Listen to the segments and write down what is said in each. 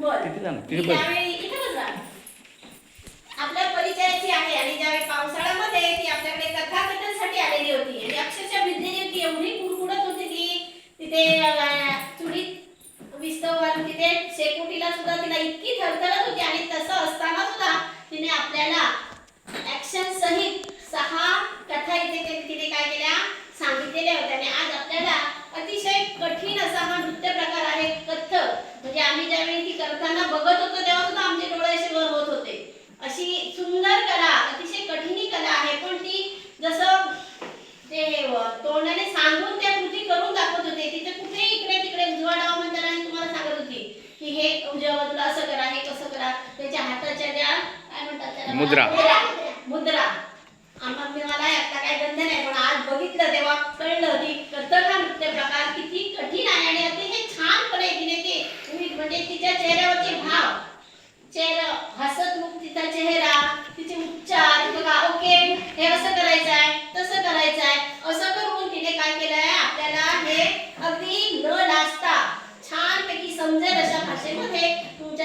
बर त्यावेळी इथे बघा आपल्या परिचयाची आहे आणि ज्यावेळी पावसाळ्यामध्ये ती आपल्याकडे कथा कथनसाठी आलेली होती आणि अक्षरशः भिजलेली होती, एवढी कुडकुडत होती ती तिथे चुलीत विस्तव घालून तिथे शेकोटीला सुद्धा तिला इतकी थरथरत होती आणि तसं असताना सुद्धा तिने आपल्याला ऍक्शन सहित 6 कथा इथे तिने काय केल्या सांगितलेल्या होत्या आणि आज आपल्याला अतिशय कठीण असा हा नृत्य प्रकार आहे कथ्थक. म्हणजे आम्ही ज्यावेळी ती करताना बघत होतो तेव्हा सुद्धा आमचे डोळे असे वर होत होते. अशी सुंदर कला, अतिशय कठीण कला आहे, पण ती जसं ते तोंडाने सांगून त्या कृती करून दाखवत होते. तिथे कुठे इकडे तिकडे उजवा डावा म्हणताना आणि तुम्हाला सांगत होती की हे उजव्या बाजूला असं करा, हे कसं करा. त्याच्या हाताच्या ज्या काय म्हणतात त्याला मुद्रा मला आता काय गंध नाही, पण आज बघितलं तेव्हा कळलं की कथ्थक हा नृत्य प्रकार किती कठीण आहे आणि अतिशय छानपणे तिने ते म्हणजे तिच्या चेहऱ्यावरचे भाव, चेहरा हसतमुख तिचा चेहरा, तिचे उच्चार बघा, ओके हे असं करायचं आहे, तसं करायचं आहे, असं करून तिने काय केलंय आपल्याला हे अगदी न लाजता छानपैकी समजेल अशा भाषेमध्ये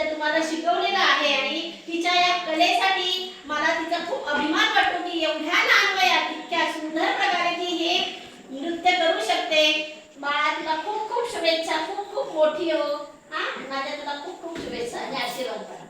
तुम्हाला शिकवलेलं आहे. आणि तिच्या या कलेसाठी मला तिचा खूप अभिमान वाटतो की एवढ्या लहान वयात इतक्या सुंदर प्रकारे ती हे नृत्य करू शकते. बाळा तुला खूप खूप शुभेच्छा, खूप खूप मोठी हो. माझ्या तुला खूप खूप शुभेच्छा आणि आशीर्वाद.